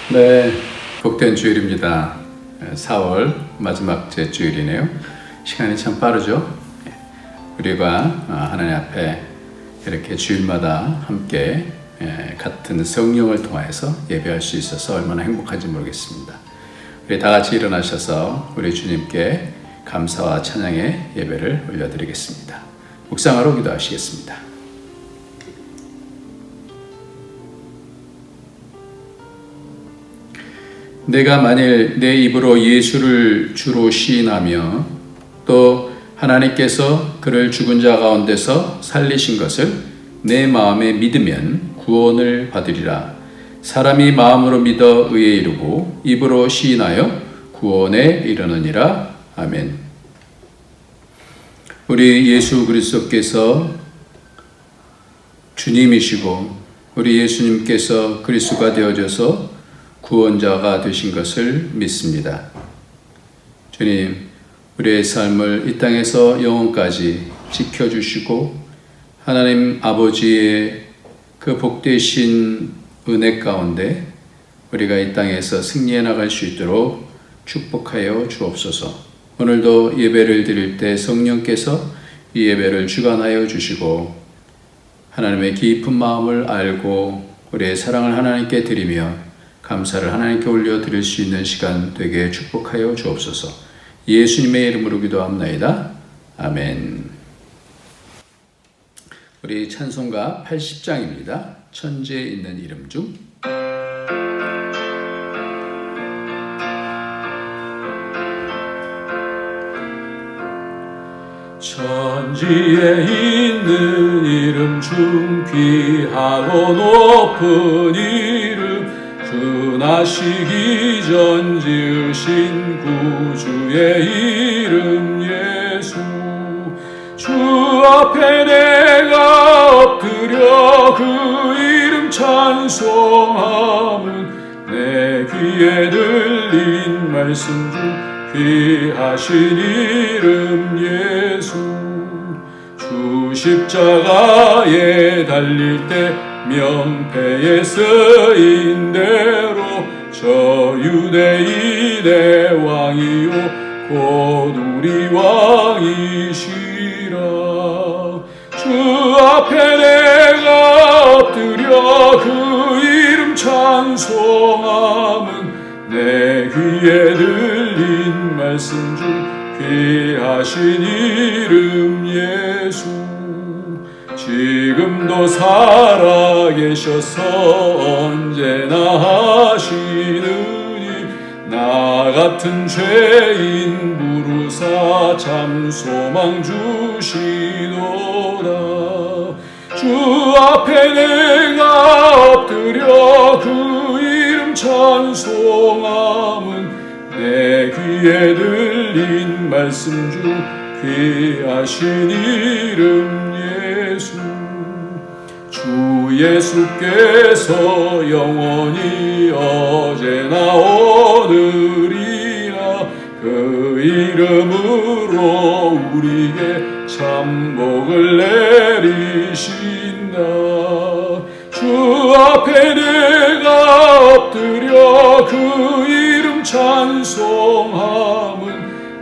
네, 복된 주일입니다. 4월 마지막 주일이네요. 시간이 참 빠르죠? 우리가 하나님 앞에 이렇게 주일마다 함께 같은 성령을 통하여서 예배할 수 있어서 얼마나 행복한지 모르겠습니다. 우리 다 같이 일어나셔서 우리 주님께 감사와 찬양의 예배를 올려드리겠습니다. 묵상하러 기도하시겠습니다. 내가 만일 내 입으로 예수를 주로 시인하며 또 하나님께서 그를 죽은 자 가운데서 살리신 것을 내 마음에 믿으면 구원을 받으리라. 사람이 마음으로 믿어 의에 이르고 입으로 시인하여 구원에 이르느니라. 아멘. 우리 예수 그리스도께서 주님이시고 우리 예수님께서 그리스도가 되어져서 구원자가 되신 것을 믿습니다. 주님, 우리의 삶을 이 땅에서 영원까지 지켜주시고 하나님 아버지의 그 복되신 은혜 가운데 우리가 이 땅에서 승리해 나갈 수 있도록 축복하여 주옵소서. 오늘도 예배를 드릴 때 성령께서 이 예배를 주관하여 주시고 하나님의 깊은 마음을 알고 우리의 사랑을 하나님께 드리며 감사를 하나님께 올려드릴 수 있는 시간 되게 축복하여 주옵소서. 예수님의 이름으로 기도합나이다. 아멘. 우리 찬송가 80장입니다. 천지에 있는 이름 중 천지에 있는 이름 중 귀하고 높은 이름 주나시기 전 지으신 구주의 이름 예수 주 앞에 내가 엎드려 그 이름 찬송함은 내 귀에 들린 말씀 중 귀하신 이름 예수 주 십자가에 달릴 때 명패에 쓰인 대로 저 유대인의 왕이요 곧 우리 왕이시라 주 앞에 내가 엎드려 그 이름 찬송함은 내 귀에 들린 말씀 중 귀하신 이름 예수 지금도 살아계셔서 언제나 하시느니 나 같은 죄인 부르사 참 소망 주시도다 주 앞에 내가 엎드려 그 이름 찬송함은 내 귀에 들린 말씀 중 귀하신 이름 예수 주 예수께서 영원히 어제나 오늘이나 그 이름으로 우리에게 참 복을 내리신다 주 앞에 내가 엎드려 그 이름 찬송함은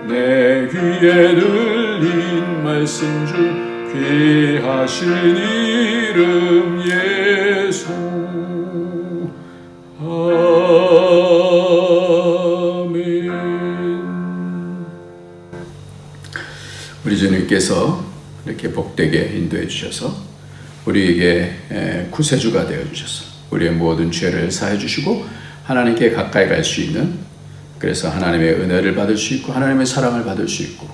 내 귀에 들린 말씀 중 귀하신 이름 예수 아멘. 우리 주님께서 이렇게 복되게 인도해 주셔서 우리에게 구세주가 되어 주셔서 우리의 모든 죄를 사해 주시고 하나님께 가까이 갈 수 있는 그래서 하나님의 은혜를 받을 수 있고 하나님의 사랑을 받을 수 있고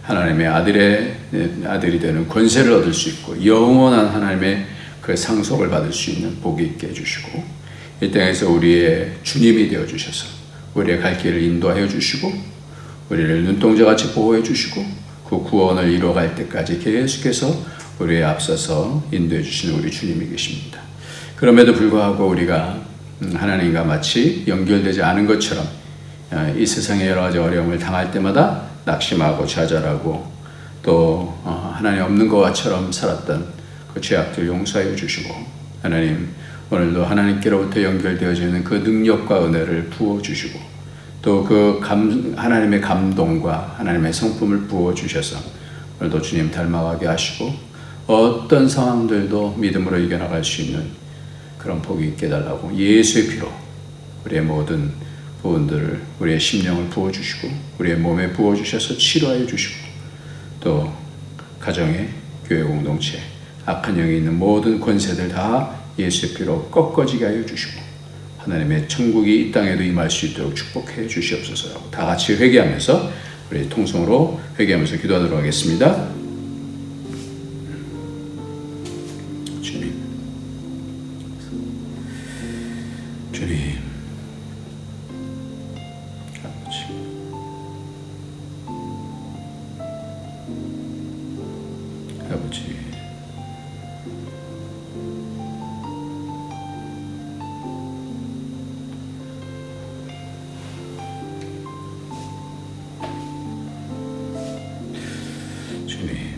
하나님의 아들이 되는 권세를 얻을 수 있고 영원한 하나님의 그 상속을 받을 수 있는 복이 있게 해주시고 이 땅에서 우리의 주님이 되어 주셔서 우리의 갈 길을 인도하여 주시고 우리를 눈동자같이 보호해 주시고 그 구원을 이루어갈 때까지 계속해서 우리에 앞서서 인도해 주시는 우리 주님이 계십니다. 그럼에도 불구하고 우리가 하나님과 마치 연결되지 않은 것처럼 이 세상의 여러 가지 어려움을 당할 때마다 낙심하고 좌절하고 또 하나님 없는 것처럼 살았던 그 죄악들 용서하여 주시고 하나님 오늘도 하나님께로부터 연결되어지는 그 능력과 은혜를 부어주시고 또 그 하나님의 감동과 하나님의 성품을 부어주셔서 오늘도 주님 닮아가게 하시고 어떤 상황들도 믿음으로 이겨나갈 수 있는 그런 복이 있게 해달라고 예수의 피로 우리의 모든 부분들을 우리의 심령을 부어주시고 우리의 몸에 부어주셔서 치료하여 주시고 또 가정에 교회 공동체 악한 영이 있는 모든 권세들 다 예수의 피로 꺾어지게 하여 주시고 하나님의 천국이 이 땅에도 임할 수 있도록 축복해 주시옵소서. 다 같이 회개하면서 우리 통성으로 회개하면서 기도하도록 하겠습니다. 주님 아버지 주님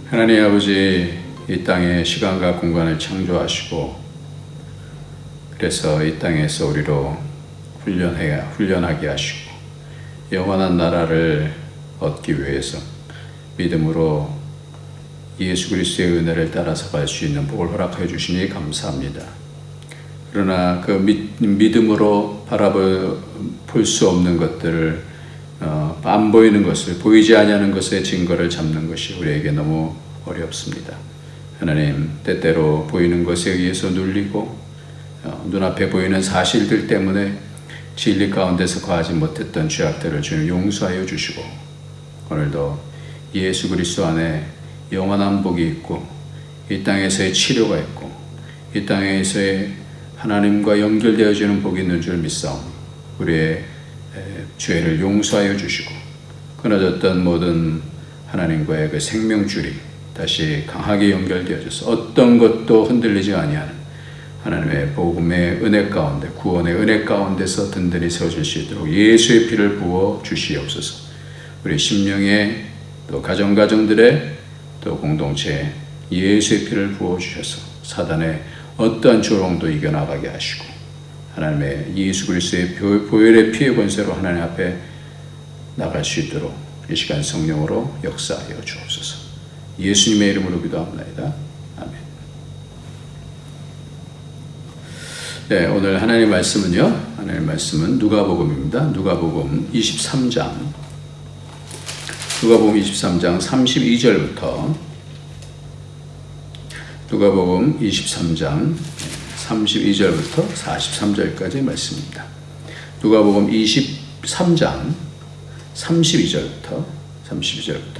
하나님 아버지, 이 땅에 시간과 공간을 창조하시고 그래서 이 땅에서 우리로 훈련하게 하시고 영원한 나라를 얻기 위해서 믿음으로 예수 그리스도의 은혜를 따라서 갈 수 있는 복을 허락해 주시니 감사합니다. 그러나 그 믿음으로 바라볼 수 없는 것들을 안 보이는 것을 보이지 아니하는 것의 증거를 잡는 것이 우리에게 너무 어렵습니다. 하나님, 때때로 보이는 것에 의해서 눌리고 눈앞에 보이는 사실들 때문에 진리 가운데서 거하지 못했던 죄악들을 주님 용서하여 주시고 오늘도 예수 그리스도 안에 영원한 복이 있고 이 땅에서의 치료가 있고 이 땅에서의 하나님과 연결되어지는 복이 있는 줄 믿사오니 우리의 죄를 용서하여 주시고 끊어졌던 모든 하나님과의 그 생명줄이 다시 강하게 연결되어져서 어떤 것도 흔들리지 아니하는 하나님의 복음의 은혜 가운데 구원의 은혜 가운데서 든든히 세워질 수 있도록 예수의 피를 부어 주시옵소서. 우리 심령의 또 가정들의 또 공동체에 예수의 피를 부어 주셔서 사단의 어떠한 조롱도 이겨나가게 하시고 하나님의 예수 그리스도의 보혈의 피의 권세로 하나님 앞에 나갈 수 있도록 이 시간 성령으로 역사하여 주옵소서. 예수님의 이름으로 기도합니다. 아멘. 네, 오늘 하나님의 말씀은요. 하나님의 말씀은 누가복음입니다. 누가복음 23장. 누가복음 23장 32절부터 누가복음 23장 32절부터 43절까지의 말씀입니다. 누가복음 23장 32절부터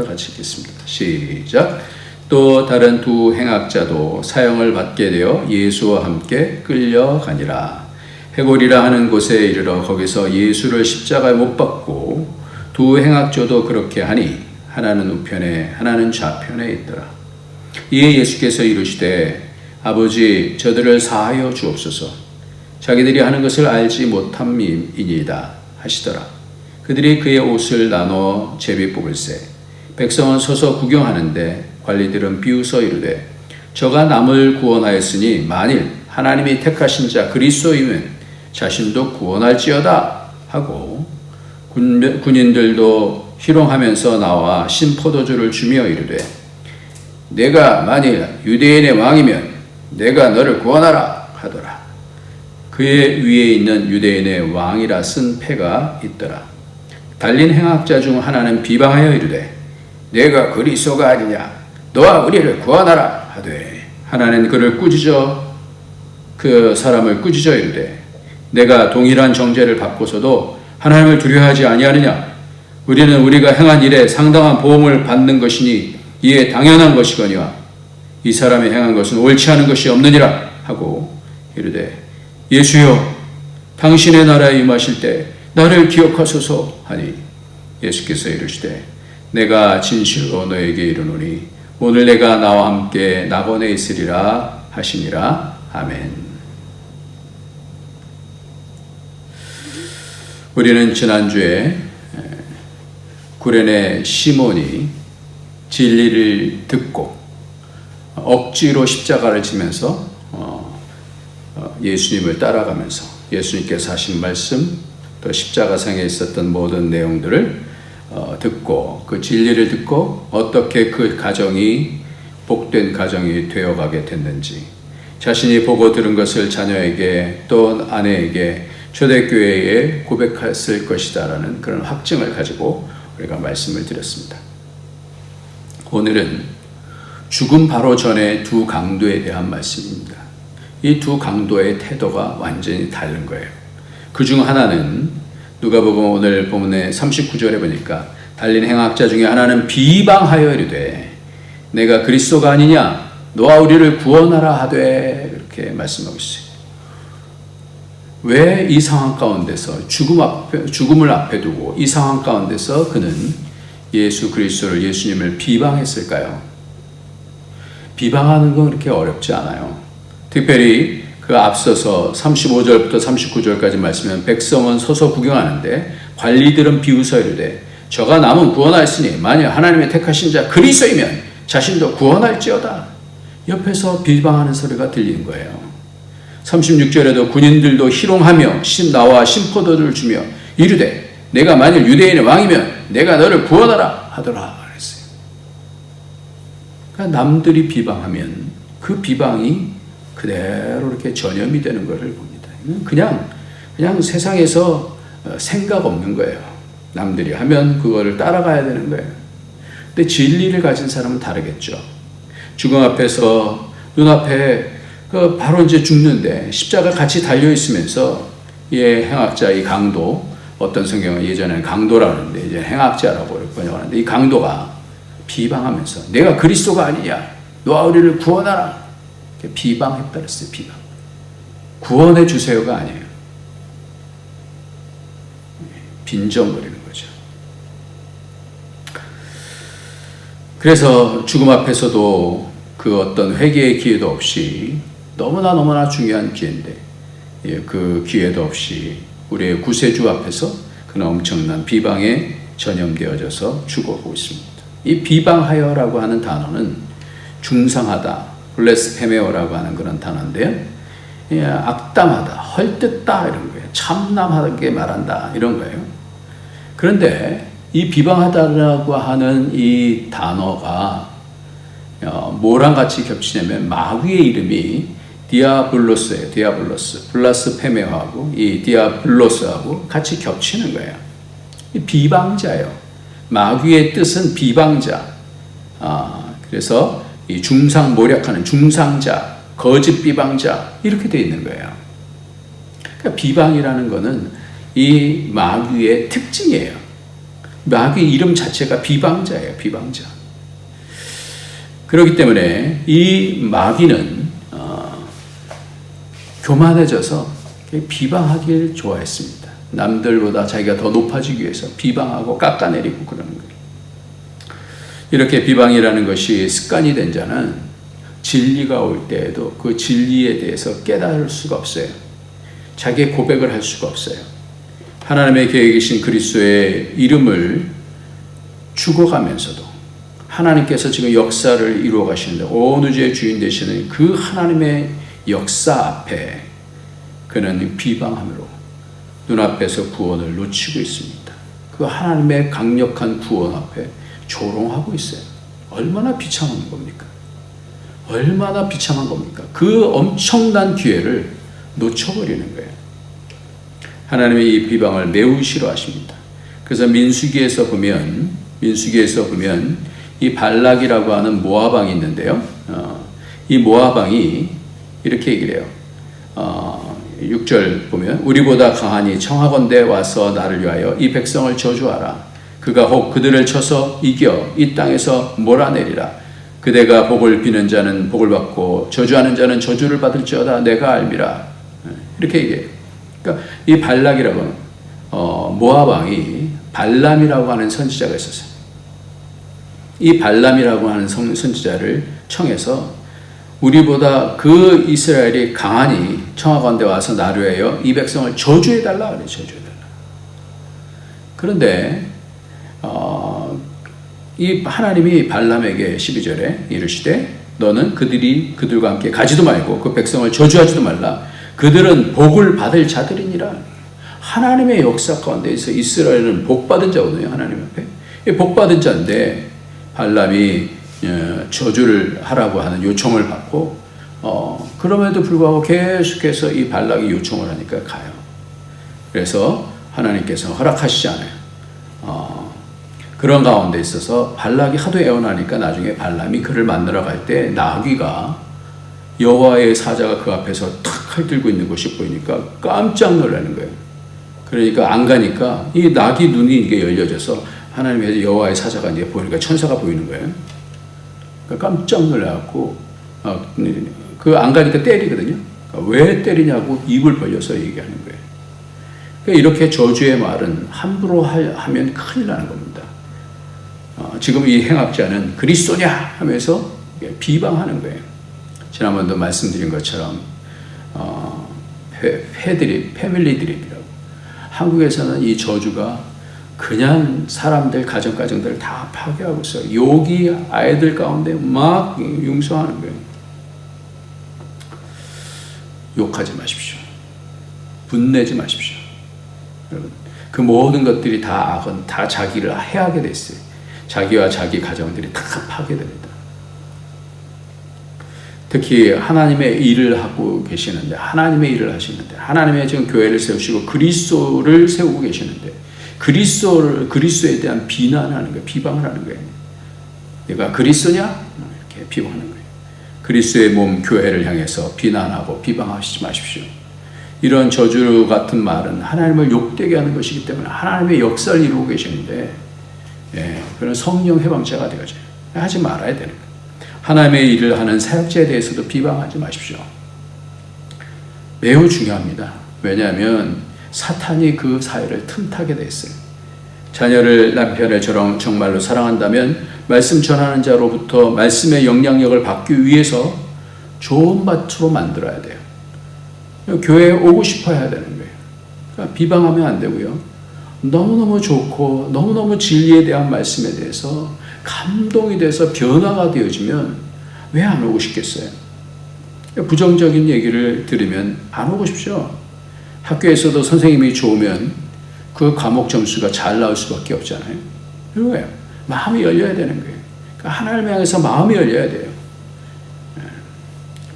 같이 읽겠습니다. 시작. 또 다른 두 행악자도 사형을 받게 되어 예수와 함께 끌려가니라. 해골이라 하는 곳에 이르러 거기서 예수를 십자가에 못 박고 두 행악자도 그렇게 하니 하나는 우편에 하나는 좌편에 있더라. 이에 예수께서 이르시되 아버지 저들을 사하여 주옵소서. 자기들이 하는 것을 알지 못함이니이다 하시더라. 그들이 그의 옷을 나눠 제비 뽑을세. 백성은 서서 구경하는데 관리들은 비웃어 이르되 저가 남을 구원하였으니 만일 하나님이 택하신 자 그리스도이면 자신도 구원할지어다 하고 군인들도 희롱하면서 나와 신포도주를 주며 이르되 내가 만일 유대인의 왕이면 내가 너를 구원하라 하더라. 그의 위에 있는 유대인의 왕이라 쓴 패가 있더라. 달린 행악자 중 하나는 비방하여 이르되 내가 그리스도가 아니냐 너와 우리를 구원하라 하되 하나는 그 사람을 꾸짖어 이르되 내가 동일한 정죄를 받고서도 하나님을 두려워하지 아니하느냐. 우리는 우리가 행한 일에 상당한 보험을 받는 것이니 이에 당연한 것이거니와 이 사람이 행한 것은 옳지 않은 것이 없느니라 하고 이르되 예수여 당신의 나라에 임하실 때 나를 기억하소서 하니 예수께서 이르시되 내가 진실로 너에게 이르노니 오늘 내가 나와 함께 낙원에 있으리라 하시니라. 아멘. 우리는 지난주에 구레네 시몬이 진리를 듣고 억지로 십자가를 지면서 예수님을 따라가면서 예수님께서 하신 말씀, 또 십자가상에 있었던 모든 내용들을 듣고 그 진리를 듣고 어떻게 그 가정이 복된 가정이 되어가게 됐는지, 자신이 보고 들은 것을 자녀에게 또 아내에게 초대교회에 고백했을 것이다라는 그런 확증을 가지고 우리가 말씀을 드렸습니다. 오늘은 죽음 바로 전에 두 강도에 대한 말씀입니다. 이 두 강도의 태도가 완전히 다른 거예요. 그 중 하나는 누가복음 오늘 본문의 39절에 보니까 달린 행악자 중에 하나는 비방하여 이르되 내가 그리스도가 아니냐 너와 우리를 구원하라 하되, 이렇게 말씀하고 있어요. 왜 이 상황 가운데서 죽음을 앞에 두고 이 상황 가운데서 그는 예수 그리스도를, 예수님을 비방했을까요? 비방하는 건 그렇게 어렵지 않아요. 특별히 그 앞서서 35절부터 39절까지 말씀하면 백성은 서서 구경하는데 관리들은 비웃어 이르되 저가 남은 구원하였으니 만일 하나님의 택하신 자 그리스도이면 자신도 구원할지어다. 옆에서 비방하는 소리가 들리는 거예요. 36절에도 군인들도 희롱하며 나와 심포도를 주며 이르되 내가 만일 유대인의 왕이면 내가 너를 구원하라 하더라 그랬어요. 그러니까 남들이 비방하면 그 비방이 그대로 이렇게 전염이 되는 것을 봅니다. 그냥 세상에서 생각 없는 거예요. 남들이 하면 그거를 따라가야 되는 거예요. 근데 진리를 가진 사람은 다르겠죠. 죽음 앞에서 눈앞에 바로 이제 죽는데 십자가 같이 달려 있으면서 행악자 이 강도, 어떤 성경은 예전에는 강도라 그러는데 이제 행악자라고 번역하는데 이 강도가 비방하면서 내가 그리스도가 아니냐 너와 우리를 구원하라 이렇게 비방했다 그랬어요. 비방. 구원해 주세요가 아니에요. 빈정거리는 거죠. 그래서 죽음 앞에서도 그 어떤 회개의 기회도 없이 너무나 중요한 기회인데 그 기회도 없이 우리의 구세주 앞에서 그는 엄청난 비방에 전염되어져서 죽어가고 있습니다. 이 비방하여라고 하는 단어는 중상하다, 블레스페메오라고 하는 그런 단어인데요. 악담하다, 헐뜯다 이런 거예요. 참남하게 말한다 이런 거예요. 그런데 이 비방하다라고 하는 이 단어가 뭐랑 같이 겹치냐면 마귀의 이름이 디아블로스예요. 디아블로스. 블라스페메오하고 이 디아블로스하고 같이 겹치는 거예요. 이 비방자예요. 마귀의 뜻은 비방자. 그래서 이 중상모략하는 중상자, 거짓 비방자 이렇게 되어 있는 거예요. 그러니까 비방이라는 거는 이 마귀의 특징이에요. 마귀 이름 자체가 비방자예요. 비방자. 그렇기 때문에 이 마귀는 교만해져서 비방하기를 좋아했습니다. 남들보다 자기가 더 높아지기 위해서 비방하고 깎아내리고 그러는 거예요. 이렇게 비방이라는 것이 습관이 된 자는 진리가 올 때에도 그 진리에 대해서 깨달을 수가 없어요. 자기의 고백을 할 수가 없어요. 하나님의 계획에 계신 그리스도의 이름을 죽어가면서도 하나님께서 지금 역사를 이루어 가시는데 온 우주의 주인 되시는 그 하나님의 역사 앞에 그는 비방함으로 눈앞에서 구원을 놓치고 있습니다. 그 하나님의 강력한 구원 앞에 조롱하고 있어요. 얼마나 비참한 겁니까? 얼마나 비참한 겁니까? 그 엄청난 기회를 놓쳐버리는 거예요. 하나님의 이 비방을 매우 싫어하십니다. 그래서 민수기에서 보면 이 발락이라고 하는 모아방이 있는데요. 이 모아방이 이렇게 얘기를 해요. 6절 보면 우리보다 강하니 청하건대 와서 나를 위하여 이 백성을 저주하라. 그가 혹 그들을 쳐서 이겨 이 땅에서 몰아내리라. 그대가 복을 비는 자는 복을 받고 저주하는 자는 저주를 받을지어다 내가 알미라. 이렇게 얘기해요. 그러니까 이 발락이라고 모압 왕이 발람이라고 하는 선지자가 있었어요. 이 발람이라고 하는 선지자를 청해서 우리보다 그 이스라엘이 강하니 청하건대 와서 나를 위하여 이 백성을 저주해달라 그래. 저주해달라. 그런데 이 하나님이 발람에게 12절에 이르시되 너는 그들과 함께 가지도 말고 그 백성을 저주하지도 말라. 그들은 복을 받을 자들이니라. 하나님의 역사 가운데에서 이스라엘은 복받은 자거든요. 하나님 앞에. 복받은 자인데 발람이 저주를 하라고 하는 요청을 받고 그럼에도 불구하고 계속해서 이 발락이 요청을 하니까 가요. 그래서 하나님께서 허락하시지 않아요. 그런 가운데 있어서 발락이 하도 애원하니까 나중에 발람이 그를 만나러 갈 때 나귀가 여호와의 사자가 그 앞에서 탁 칼 들고 있는 것이 보이니까 깜짝 놀라는 거예요. 그러니까 안 가니까 이 나귀 눈이 이게 열려져서 하나님의 여호와의 사자가 이제 보니까 천사가 보이는 거예요. 그러니까 깜짝 놀라갖고 그 안 가니까 때리거든요. 그러니까 왜 때리냐고 입을 벌려서 얘기하는 거예요. 그러니까 이렇게 저주의 말은 함부로 하면 큰일 나는 겁니다. 지금 이 행악자는 그리스도냐 하면서 비방하는 거예요. 지난번도 말씀드린 것처럼 패밀리드립이라고. 한국에서는 이 저주가 그냥 사람들 가정들을 다 파괴하고 있어요. 욕이 아이들 가운데 막 융성하는 거예요. 욕하지 마십시오. 분내지 마십시오. 여러분, 그 모든 것들이 다 악은 다 자기를 해하게 됐어요. 자기와 자기 가정들이 다 파괴됩니다. 특히 하나님의 일을 하고 계시는데, 하나님의 일을 하시는데, 하나님의 지금 교회를 세우시고 그리스도를 세우고 계시는데, 그리스도에 대한 비난하는 거예요. 비방을 하는 거예요. 내가 그리스도냐? 이렇게 비방하는 거예요. 그리스도의 몸 교회를 향해서 비난하고 비방하시지 마십시오. 이런 저주 같은 말은 하나님을 욕되게 하는 것이기 때문에 하나님의 역사를 이루고 계시는데, 그런 성령 해방자가 되어져요. 하지 말아야 되는 거예요. 하나님의 일을 하는 사역자에 대해서도 비방하지 마십시오. 매우 중요합니다. 왜냐하면 사탄이 그 사회를 틈타게 됐어요. 자녀를 남편을 정말로 사랑한다면 말씀 전하는 자로부터 말씀의 영향력을 받기 위해서 좋은 밭으로 만들어야 돼요. 교회에 오고 싶어야 되는 거예요. 그러니까 비방하면 안 되고요. 너무너무 좋고 너무너무 진리에 대한 말씀에 대해서 감동이 돼서 변화가 되어지면 왜 안 오고 싶겠어요? 부정적인 얘기를 들으면 안 오고 싶죠. 학교에서도 선생님이 좋으면 그 과목 점수가 잘 나올 수밖에 없잖아요. 왜요? 마음이 열려야 되는 거예요. 그러니까 하나님을 향해서 마음이 열려야 돼요.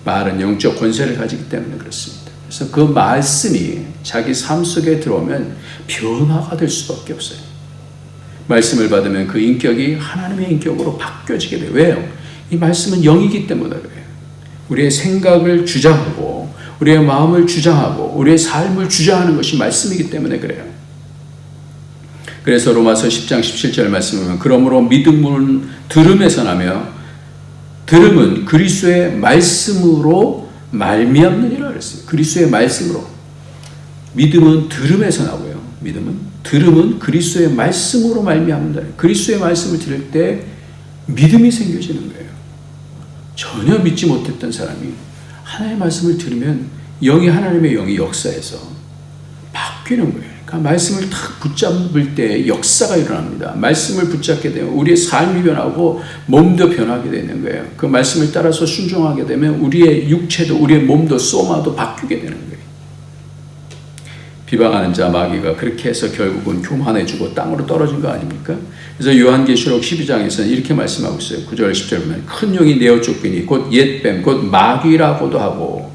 말은 영적 권세를 가지기 때문에 그렇습니다. 그래서 그 말씀이 자기 삶 속에 들어오면 변화가 될 수밖에 없어요. 말씀을 받으면 그 인격이 하나님의 인격으로 바뀌어지게 돼요. 왜요? 이 말씀은 영이기 때문에 그래요. 우리의 생각을 주장하고 우리의 마음을 주장하고 우리의 삶을 주장하는 것이 말씀이기 때문에 그래요. 그래서 로마서 10장 17절 말씀을 보면 그러므로 믿음은 들음에서 나며 들음은 그리스도의 말씀으로 말미암느니라 그랬어요. 그리스도의 말씀으로. 믿음은 들음에서 나고요. 들음은 그리스도의 말씀으로 말미암는다. 그리스도의 말씀을 들을 때 믿음이 생겨지는 거예요. 전혀 믿지 못했던 사람이 하나님의 말씀을 들으면 하나님의 영이 역사해서 바뀌는 거예요. 그러니까 말씀을 딱 붙잡을 때 역사가 일어납니다. 말씀을 붙잡게 되면 우리의 삶이 변하고 몸도 변하게 되는 거예요. 그 말씀을 따라서 순종하게 되면 우리의 육체도 우리의 몸도 소마도 바뀌게 되는 거예요. 비방하는 자 마귀가 그렇게 해서 결국은 교만해지고 땅으로 떨어진 거 아닙니까? 그래서 요한계시록 12장에서는 이렇게 말씀하고 있어요. 9절 10절 보면 큰 용이 내어 쫓기니 곧 옛뱀 곧 마귀라고도 하고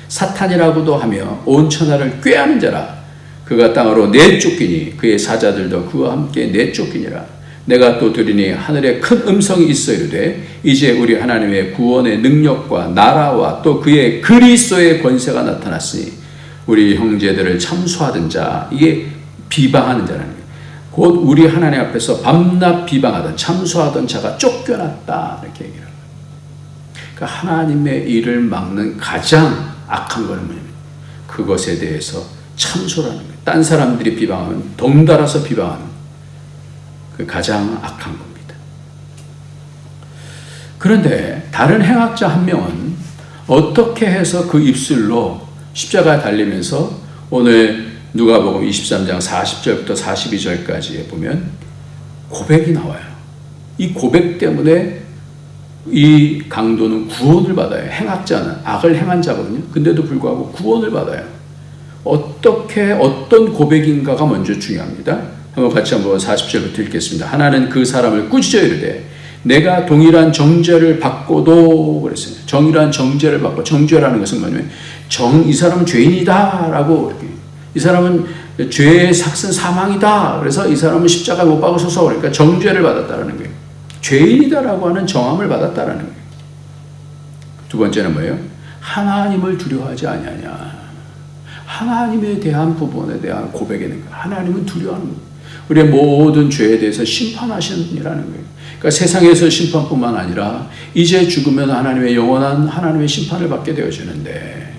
사탄이라고도 하며 온 천하를 꾀하는 자라. 그가 땅으로 내쫓기니 그의 사자들도 그와 함께 내쫓기니라. 내가 또 들으니 하늘에 큰 음성이 있어 이르되 이제 우리 하나님의 구원의 능력과 나라와 또 그의 그리스도의 권세가 나타났으니 우리 형제들을 참수하던 자, 이게 비방하는 자라는 거예요. 곧 우리 하나님 앞에서 밤낮 비방하던 참수하던 자가 쫓겨났다 이렇게 얘기를 합니다. 그러니까 하나님의 일을 막는 가장 악한 것은 뭐냐면 그것에 대해서 참소라는 거예요. 딴 사람들이 비방하면 덩달아서 비방하는 그 가장 악한 겁니다. 그런데 다른 행악자 한 명은 어떻게 해서 그 입술로 십자가에 달리면서 오늘 누가복음 23장 40절부터 42절까지에 보면 고백이 나와요. 이 고백 때문에 이 강도는 구원을 받아요. 행악자는 악을 행한 자거든요. 근데도 불구하고 구원을 받아요. 어떤 고백인가가 먼저 중요합니다. 같이 한번 40절부터 읽겠습니다. 하나는 그 사람을 꾸짖어 이르되 내가 동일한 정죄를 받고도 그랬어요. 정일한 정죄를 받고, 정죄라는 것은 뭐냐면 이 사람은 죄인이다라고, 이 사람은 죄의 삭슨 사망이다. 그래서 이 사람은 십자가에 못 박으소서. 그러니까 정죄를 받았다라는 거예요. 죄인이다라고 하는 정함을 받았다라는 거예요. 두 번째는 뭐예요? 하나님을 두려워하지 아니하냐. 하나님에 대한 부분에 대한 고백이는 거예요. 하나님은 두려워하는 거예요. 우리의 모든 죄에 대해서 심판하시는 분이라는 거예요. 그러니까 세상에서 심판뿐만 아니라 이제 죽으면 하나님의 영원한 하나님의 심판을 받게 되어지는데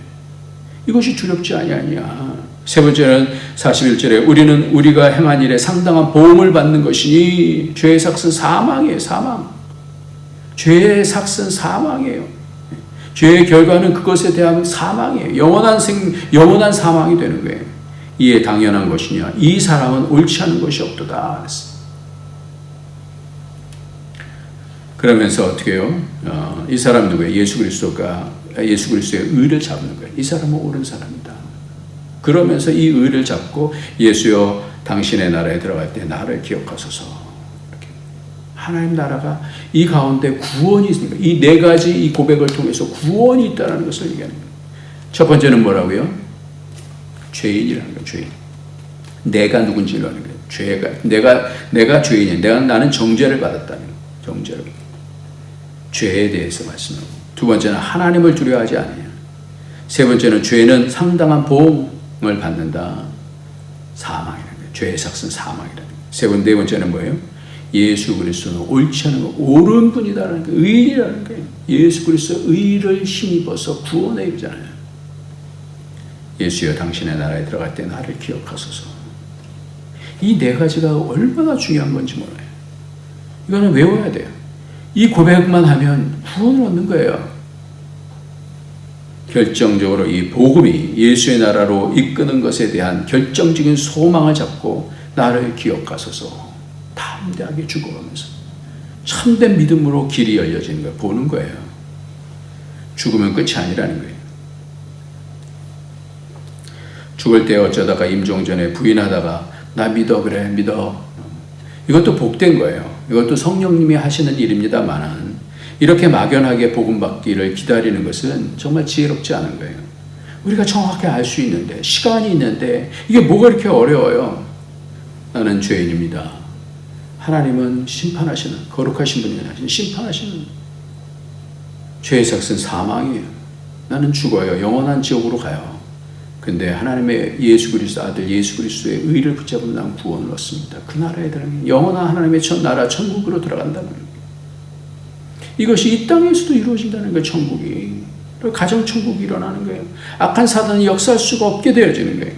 이것이 두렵지 아니하냐. 세 번째는 41절에 우리는 우리가 행한 일에 상당한 보응을 받는 것이니 죄의 삭은 사망이에요. 사망. 죄의 삭은 사망이에요. 죄의 결과는 그것에 대한 사망이에요. 영원한 사망이 되는 거예요. 이에 당연한 것이냐. 이 사람은 옳지 않은 것이 없도다. 그랬어요. 그러면서 어떻게 해요? 이 사람 누구예요? 예수 그리스도의 의를 잡는 거예요. 이 사람은 옳은 사람이다. 그러면서 이 의를 잡고 예수여 당신의 나라에 들어갈 때 나를 기억하소서. 이렇게. 하나님 나라가 이 가운데 구원이 있으니까 이 네 가지 이 고백을 통해서 구원이 있다는 것을 얘기하는 거예요. 첫 번째는 뭐라고요? 죄인이라는 거예요. 죄인. 내가 누군지를 아는 거예요. 내가 죄인이야. 나는 정죄를 받았다는 거예요. 정죄를. 죄에 대해서 말씀하고. 두 번째는 하나님을 두려워하지 않아요. 세 번째는 죄는 상당한 보응을 받는다. 사망이라는 거예요. 죄의 삭은 사망이라는 거예요. 네 번째는 뭐예요? 예수 그리스도는 옳지 않은 거, 옳은 분이다라는 거예요. 의인이라는 거예요. 예수 그리스도의 의를 힘입어서 구원에 이르잖아요. 예수여 당신의 나라에 들어갈 때 나를 기억하소서. 이 네 가지가 얼마나 중요한 건지 몰라요. 이거는 외워야 돼요. 이 고백만 하면 구원을 얻는 거예요. 결정적으로 이 복음이 예수의 나라로 이끄는 것에 대한 결정적인 소망을 잡고 나를 기억하소서. 담대하게 죽어가면서 참된 믿음으로 길이 열려지는 걸 보는 거예요. 죽으면 끝이 아니라는 거예요. 죽을 때 어쩌다가 임종전에 부인하다가 나 믿어 그래 믿어. 이것도 복된 거예요. 이것도 성령님이 하시는 일입니다만 이렇게 막연하게 복음 받기를 기다리는 것은 정말 지혜롭지 않은 거예요. 우리가 정확히 알 수 있는데 시간이 있는데 이게 뭐가 이렇게 어려워요. 나는 죄인입니다. 하나님은 심판하시는 거룩하신 분이 심판하시는 죄의 삭은 사망이에요. 나는 죽어요. 영원한 지옥으로 가요. 근데 하나님의 예수 그리스도 아들 예수 그리스도의 의를 붙잡으면 난 구원을 얻습니다. 그 나라에 들어가면 영원한 하나님의 나라 천국으로 들어간다는 거예요. 이것이 이 땅에서도 이루어진다는 거예요. 천국이. 가정 천국이 일어나는 거예요. 악한 사단이 역사할 수가 없게 되어지는 거예요.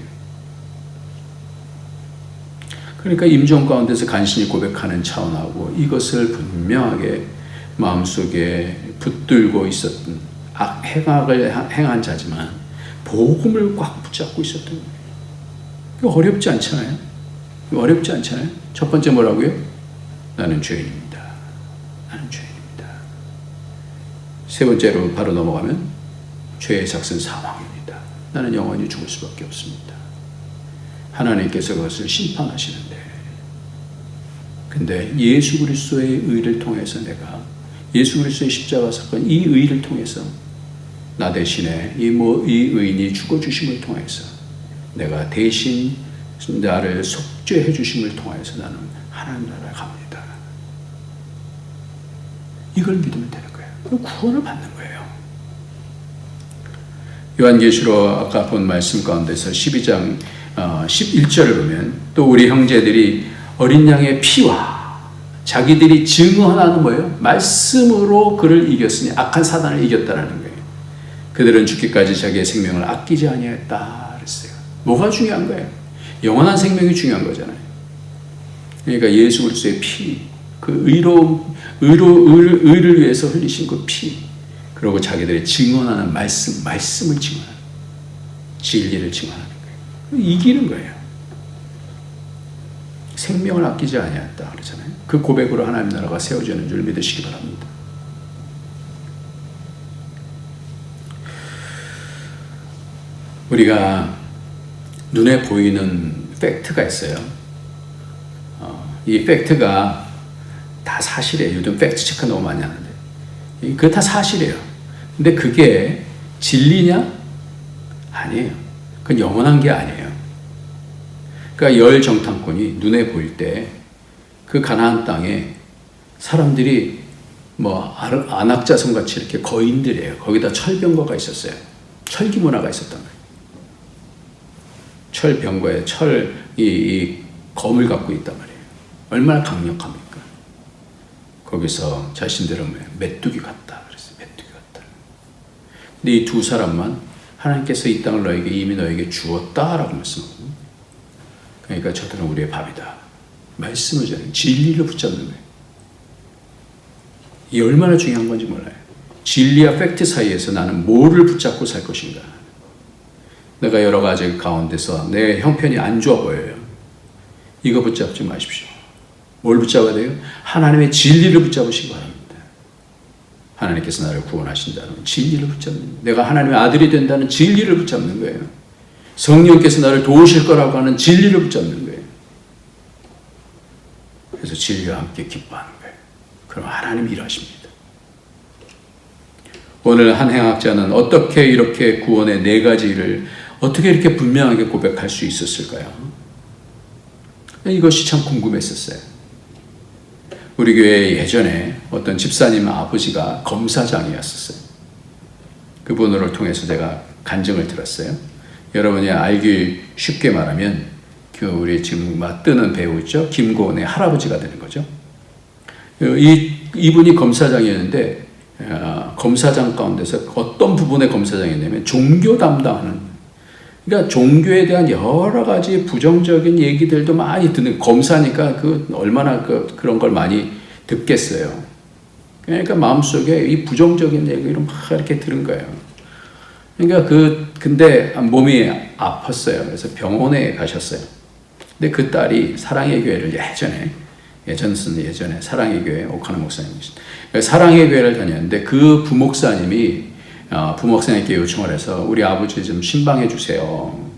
그러니까 임종 가운데서 간신히 고백하는 차원하고 이것을 분명하게 마음속에 붙들고 있었던 행악을 행한 자지만 복음을 꽉 붙잡고 있었던 거예요. 이거 어렵지 않잖아요. 이거 어렵지 않잖아요. 첫 번째 뭐라고요? 나는 죄인입니다. 나는 죄인입니다. 세 번째로 바로 넘어가면 죄의 삭은 사망입니다. 나는 영원히 죽을 수밖에 없습니다. 하나님께서 그것을 심판하시는데 근데 예수 그리스도의 의를 통해서 내가 예수 그리스도의 십자가 사건 이 의를 통해서 나 대신에 이 의인이 죽어주심을 통해서 내가 대신 나를 속죄해 주심을 통해서 나는 하나님 나라에 갑니다. 이걸 믿으면 되는 거예요. 구원을 받는 거예요. 요한계시록 아까 본 말씀 가운데서 12장 11절을 보면 또 우리 형제들이 어린 양의 피와 자기들이 증언하는 뭐예요? 말씀으로 그를 이겼으니 악한 사단을 이겼다라는 거예요. 그들은 죽기까지 자기의 생명을 아끼지 아니했다 그랬어요. 뭐가 중요한 거예요? 영원한 생명이 중요한 거잖아요. 그러니까 예수 그리스도의 피, 그 의를 위해서 흘리신 그 피, 그리고 자기들의 증언하는 말씀을 증언하는, 진리를 증언하는 거예요. 이기는 거예요. 생명을 아끼지 아니하였다 그러잖아요. 그 고백으로 하나님 나라가 세워지는 줄 믿으시기 바랍니다. 우리가 눈에 보이는 팩트가 있어요. 이 팩트가 다 사실이에요. 요즘 팩트 체크 너무 많이 하는데 그거 다 사실이에요. 근데 그게 진리냐? 아니에요. 그건 영원한 게 아니에요. 그러니까 열 정탐꾼이 눈에 보일 때 그 가나안 땅에 사람들이 뭐 안악자성 같이 이렇게 거인들이에요. 거기다 철병거가 있었어요. 철기 문화가 있었단 말이에요. 철병거에 이 검을 갖고 있단 말이에요. 얼마나 강력합니까? 거기서 자신들은 메뚜기 같다 그랬어요. 메뚜기 같다. 근데 이 두 사람만 하나님께서 이 땅을 너에게 이미 너에게 주었다라고 말씀하거든요. 그러니까 저들은 우리의 밥이다. 말씀을 전해 진리를 붙잡는 거예요. 이 얼마나 중요한 건지 몰라요. 진리와 팩트 사이에서 나는 뭐를 붙잡고 살 것인가. 내가 여러 가지 가운데서 내 형편이 안 좋아 보여요. 이거 붙잡지 마십시오. 뭘 붙잡아야 돼요? 하나님의 진리를 붙잡으시기 바랍니다. 하나님께서 나를 구원하신다는 진리를 붙잡는 거예요. 내가 하나님의 아들이 된다는 진리를 붙잡는 거예요. 성령께서 나를 도우실 거라고 하는 진리를 붙잡는 거예요. 그래서 진리와 함께 기뻐하는 거예요. 그럼 하나님이 일하십니다. 오늘 한 행학자는 어떻게 이렇게 구원의 네 가지를 어떻게 이렇게 분명하게 고백할 수 있었을까요? 이것이 참 궁금했었어요. 우리 교회 예전에 어떤 집사님 아버지가 검사장이었었어요. 그분을 통해서 제가 간증을 들었어요. 여러분이 알기 쉽게 말하면 우리 지금 막 뜨는 배우 있죠? 김고은의 할아버지가 되는 거죠. 이분이 검사장이었는데 검사장 가운데서 어떤 부분의 검사장이었냐면 종교 담당하는, 그러니까 종교에 대한 여러 가지 부정적인 얘기들도 많이 듣는, 검사니까 얼마나 그런 걸 많이 듣겠어요. 그러니까 마음속에 이 부정적인 얘기를 막 이렇게 들은 거예요. 그러니까 근데 몸이 아팠어요. 그래서 병원에 가셨어요. 근데 그 딸이 사랑의 교회를 예전에 사랑의 교회 오카노 목사님이신 사랑의 교회를 다녔는데 그 부목사님께 요청을 해서 우리 아버지 좀 신방해 주세요.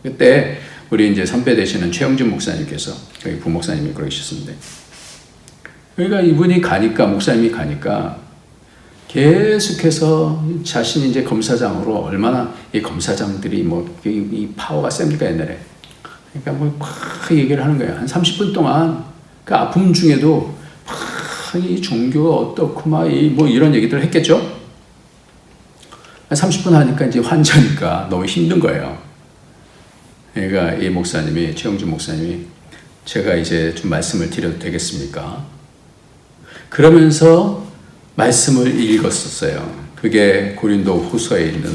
그때 우리 이제 선배 되시는 최영준 목사님께서 여기 부목사님이 그러셨는데, 그러니까 이분이 목사님이 가니까 계속해서 자신이 이제 검사장으로 얼마나 이 검사장들이 이 파워가 셉니까 옛날에. 그러니까 막 얘기를 하는 거예요. 한 30분 동안 그 아픔 중에도 막 이 종교가 어떻고 이런 얘기들을 했겠죠. 30분 하니까 이제 환자니까 너무 힘든 거예요. 그러니까 이 목사님이, 최영준 목사님이, 제가 이제 좀 말씀을 드려도 되겠습니까? 그러면서 말씀을 읽었었어요. 그게 고린도 후서에 있는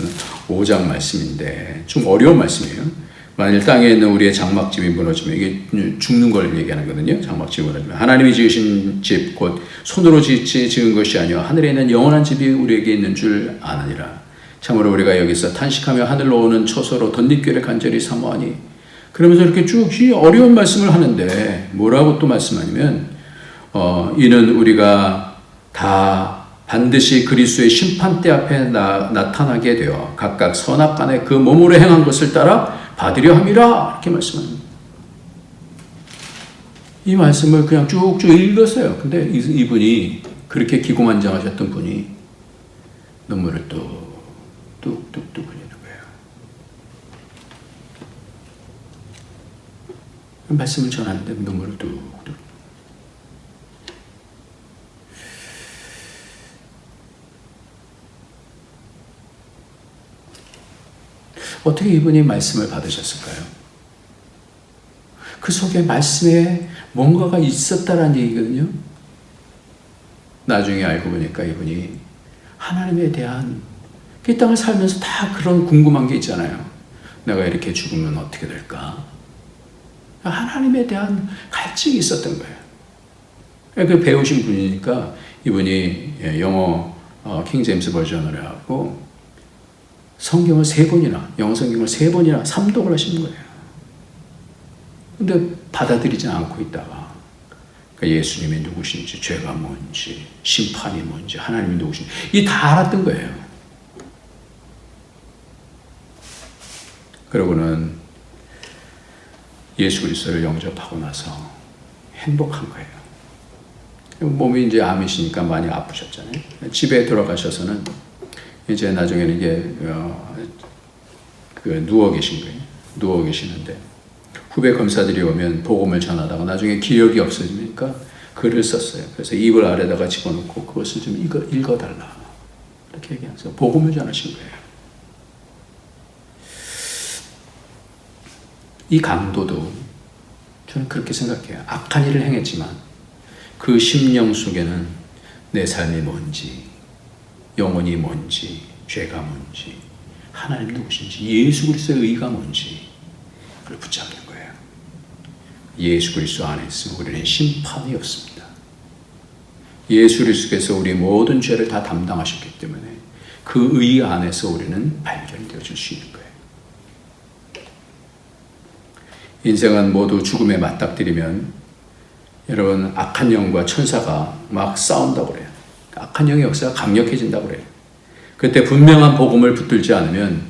5장 말씀인데 좀 어려운 말씀이에요. 만일 땅에 있는 우리의 장막집이 무너지면, 이게 죽는 걸 얘기하는 거거든요. 장막집이 무너지면 하나님이 지으신 집 곧 손으로 지은 것이 아니요 하늘에 있는 영원한 집이 우리에게 있는 줄 아느니라. 참으로 우리가 여기서 탄식하며 하늘로 오는 처소로 덧립교를 간절히 사모하니. 그러면서 이렇게 쭉 어려운 말씀을 하는데 뭐라고 또 말씀하냐면 이는 우리가 다 반드시 그리스도의 심판대 앞에 나타나게 되어 각각 선악간에 그 몸으로 행한 것을 따라 받으려 함이라, 이렇게 말씀합니다. 이 말씀을 그냥 쭉쭉 읽었어요. 근데 이분이 그렇게 기고만장하셨던 분이 눈물을 뚝뚝뚝 흘리는 거예요. 말씀을 전하는데 눈물을 뚝뚝. 어떻게 이분이 말씀을 받으셨을까요? 그 속에 말씀에 뭔가가 있었다라는 얘기거든요. 나중에 알고 보니까 이분이 하나님에 대한, 이 땅을 살면서 다 그런 궁금한 게 있잖아요. 내가 이렇게 죽으면 어떻게 될까? 하나님에 대한 갈증이 있었던 거예요. 그 배우신 분이니까 이분이 영어 킹제임스 버전을 해갖고 성경을 3번이나, 영어 성경을 3번이나 삼독을 하시는 거예요. 근데 받아들이지 않고 있다가 예수님이 누구신지, 죄가 뭔지, 심판이 뭔지, 하나님이 누구신지 이 다 알았던 거예요. 그러고는 예수 그리스도를 영접하고 나서 행복한 거예요. 몸이 이제 암이시니까 많이 아프셨잖아요. 집에 돌아가셔서는 이제 나중에는 이게 누워 계신 거예요. 누워 계시는데 후배 검사들이 오면 복음을 전하다가 나중에 기력이 없어지니까 글을 썼어요. 그래서 이불 아래다가 집어넣고 그것을 좀 읽어달라 이렇게 얘기하면서 복음을 전하신 거예요. 이 강도도 저는 그렇게 생각해요. 악한 일을 행했지만 그 심령 속에는 내 삶이 뭔지, 영혼이 뭔지, 죄가 뭔지, 하나님 누구신지, 예수 그리스도의 의가 뭔지 그걸 붙잡는 거예요. 예수 그리스도 안에 있으면 우리는 심판이 없습니다. 예수 그리스도께서 우리 모든 죄를 다 담당하셨기 때문에 그 의 안에서 우리는 발견되어질 수 있는 거예요. 인생은 모두 죽음에 맞닥뜨리면 여러분 악한 영과 천사가 막 싸운다고 그래요. 악한 영의 역사가 강력해진다고 그래요. 그때 분명한 복음을 붙들지 않으면,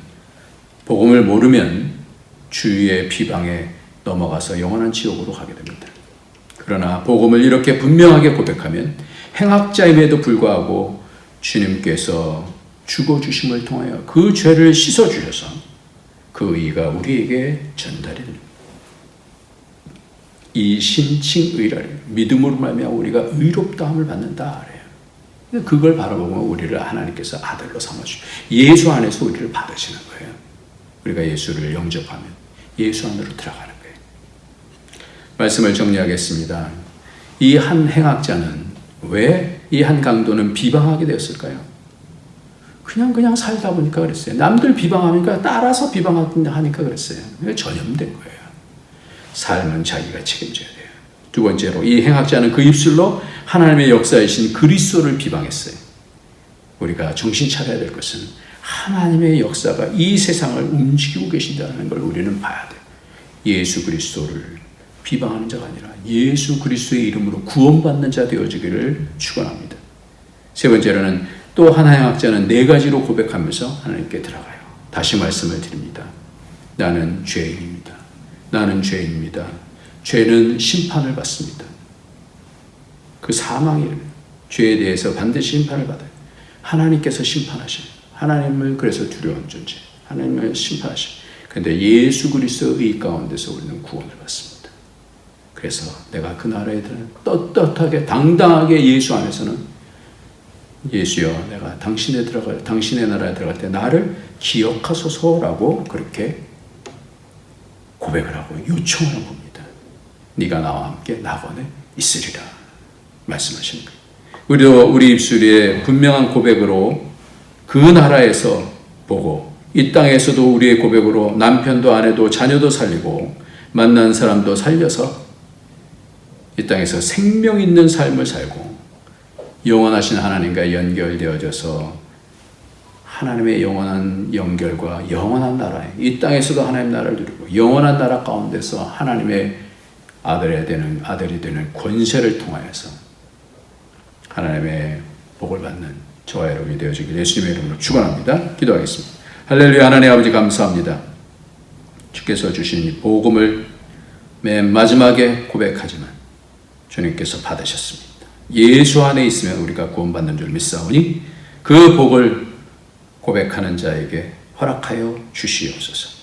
복음을 모르면 주위의 비방에 넘어가서 영원한 지옥으로 가게 됩니다. 그러나 복음을 이렇게 분명하게 고백하면 행악자임에도 불구하고 주님께서 죽어주심을 통하여 그 죄를 씻어주셔서 그 의가 우리에게 전달이 됩니다. 이 신칭의라래요. 믿음으로 말미암아 우리가 의롭다함을 받는다 그래요. 그걸 바라보면 우리를 하나님께서 아들로 삼아주시고 예수 안에서 우리를 받으시는 거예요. 우리가 예수를 영접하면 예수 안으로 들어가는 거예요. 말씀을 정리하겠습니다. 이 한 행악자는 왜 이 한 강도는 비방하게 되었을까요? 그냥 살다 보니까 그랬어요. 남들 비방하니까 따라서 비방하니까 그랬어요. 전염된 거예요. 삶은 자기가 책임져야 돼요. 두 번째로 이 행악자는 그 입술로 하나님의 역사이신 그리스도를 비방했어요. 우리가 정신 차려야 될 것은 하나님의 역사가 이 세상을 움직이고 계신다는 걸 우리는 봐야 돼요. 예수 그리스도를 비방하는 자가 아니라 예수 그리스도의 이름으로 구원받는 자 되어지기를 축원합니다. 세 번째로는 또 한 행악자는 4가지로 고백하면서 하나님께 들어가요. 다시 말씀을 드립니다. 나는 죄인입니다. 나는 죄인입니다. 죄는 심판을 받습니다. 그 사망이에요. 죄에 대해서 반드시 심판을 받아요. 하나님께서 심판하셔요. 하나님을 그래서 두려운 존재. 하나님을 심판하셔요. 그런데 예수 그리스도의 의 가운데서 우리는 구원을 받습니다. 그래서 내가 그 나라에 들어 떳떳하게 당당하게 예수 안에서는 예수여 내가 당신의 나라에 들어갈 때 나를 기억하소서라고 그렇게 고백을 하고 요청을 한 겁니다. 네가 나와 함께 낙원에 있으리라 말씀하시는 거예요. 우리도 우리 입술에 분명한 고백으로 그 나라에서 보고 이 땅에서도 우리의 고백으로 남편도 아내도 자녀도 살리고 만난 사람도 살려서 이 땅에서 생명 있는 삶을 살고 영원하신 하나님과 연결되어져서 하나님의 영원한 연결과 영원한 나라에 이 땅에서도 하나님 나라를 누리고 영원한 나라 가운데서 하나님의 아들이 되는 권세를 통하여서 하나님의 복을 받는 저와 여러분이 되어지길 예수님의 이름으로 축원합니다. 기도하겠습니다. 할렐루야. 하나님 아버지 감사합니다. 주께서 주신 이 복음을 맨 마지막에 고백하지만 주님께서 받으셨습니다. 예수 안에 있으면 우리가 구원받는 줄 믿사오니 그 복을 고백하는 자에게 허락하여 주시옵소서.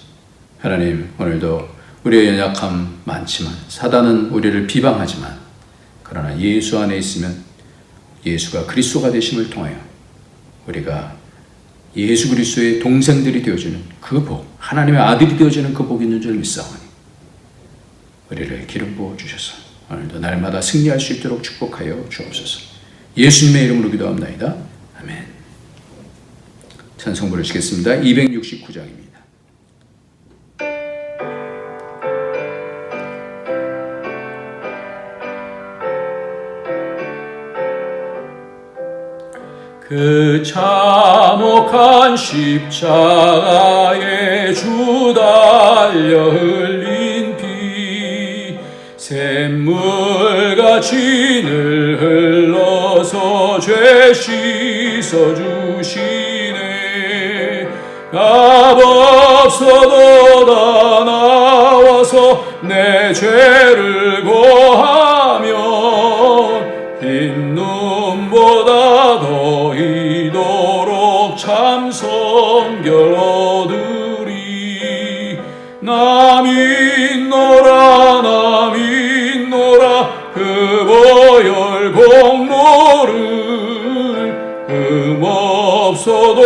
하나님 오늘도 우리의 연약함 많지만 사단은 우리를 비방하지만 그러나 예수 안에 있으면 예수가 그리스도가 되심을 통하여 우리가 예수 그리스도의 동생들이 되어주는 그 복, 하나님의 아들이 되어주는 그 복이 있는 줄 믿사오니 우리를 기름 부어 주셔서 오늘도 날마다 승리할 수 있도록 축복하여 주옵소서. 예수님의 이름으로 기도합나이다. 아멘. 찬송 부르시겠습니다. 269장입니다. 그 참혹한 십자가에 주 달려 흘린 피 샘물같이 늘 흘러서 죄 씻어주시네. 값없어도 다 나와서 내 죄를 고하면 흰 눈보다 더 이도록 참 성결 얻으리. 나 믿노라 나 믿노라 그 보혈 공로를 흠없어도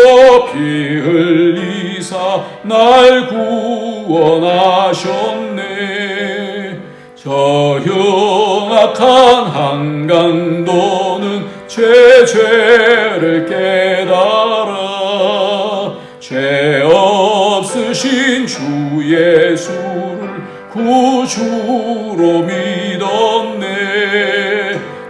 피 흘리사 날 구원하셨네. 저 흉악한 한간도는 죄를 깨달아 죄 없으신 주 예수를 구주로 믿었네.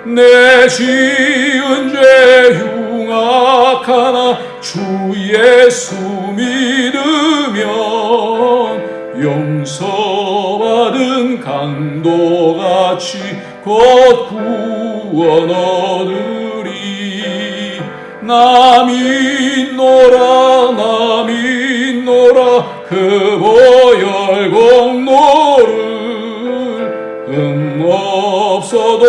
내 지은 죄 흉악하나 주 예수 믿으면 용서받은 강도같이 곧 구원 얻으리. 나 믿노라 나 믿노라 그 보혈 공로를 흠없어도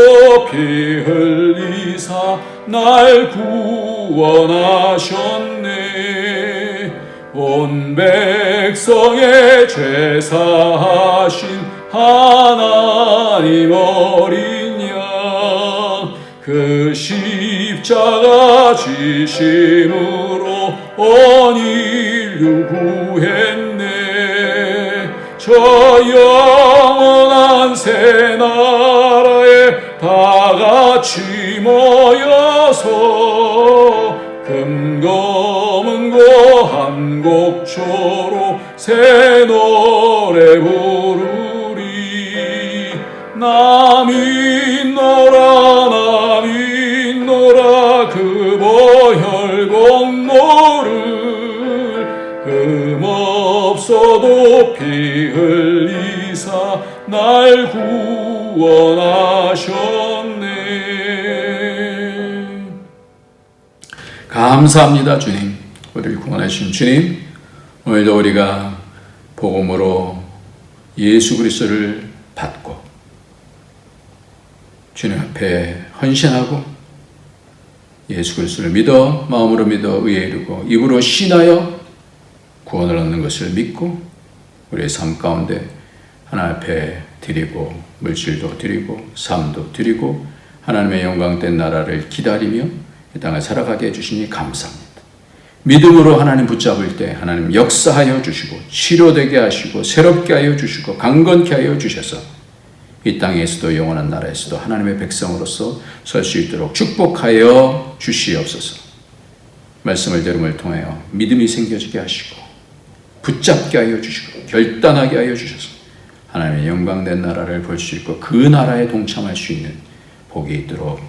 피 흘리사 날 구원하셨네. 온 백성의 죄 사하신 하나님 어린 양 그 십자가 지심으로 온 인류 구했네. 저 영원한 새 나라에 다 같이 모여서 금검은고 한 곡조로 새 노래 부르리. 나 믿노라 나 믿노라 그 보혈 공로를 흠없어도 피 흘리사 날 구원하셨네. 감사합니다. 주님, 우리를 구원하신 주님, 오늘도 우리가 복음으로 예수 그리스도를 받고 주님 앞에 헌신하고 예수 그리스도를 믿어 마음으로 믿어 의에 이르고 입으로 신하여 구원을 얻는 것을 믿고 우리의 삶 가운데 하나님 앞에 드리고 물질도 드리고 삶도 드리고 하나님의 영광된 나라를 기다리며 이 땅을 살아가게 해주시니 감사합니다. 믿음으로 하나님 붙잡을 때 하나님 역사하여 주시고 치료되게 하시고 새롭게 하여 주시고 강건케 하여 주셔서 이 땅에서도 영원한 나라에서도 하나님의 백성으로서 설 수 있도록 축복하여 주시옵소서. 말씀을 들음을 통하여 믿음이 생겨지게 하시고 붙잡게 하여 주시고 결단하게 하여 주셔서 하나님의 영광된 나라를 볼 수 있고 그 나라에 동참할 수 있는 복이 있도록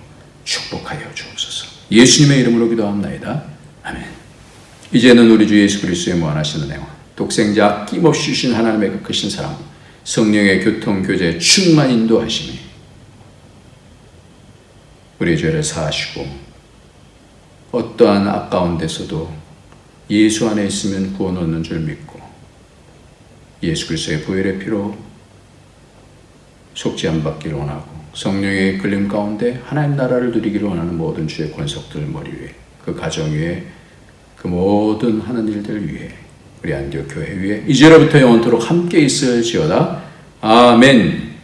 축복하여 주옵소서. 예수님의 이름으로 기도합나이다. 아멘. 이제는 우리 주 예수 그리스도의 무한하신 은혜와 독생자 아낌없이 주신 하나님의 그 크신 사랑 성령의 교통, 교제, 충만 인도하심이 우리의 죄를 사하시고 어떠한 아까운 데서도 예수 안에 있으면 구원 얻는 줄 믿고 예수 그리스도의 보혈의 피로 속죄함 받기를 원하고 성령의 끌림 가운데 하나님 나라를 누리기를 원하는 모든 주의 권속들 머리 위에 그 가정 위에 그 모든 하는 일들 위에 우리 안디옥 교회 위에 이제로부터 영원토록 함께 있을지어다. 아멘.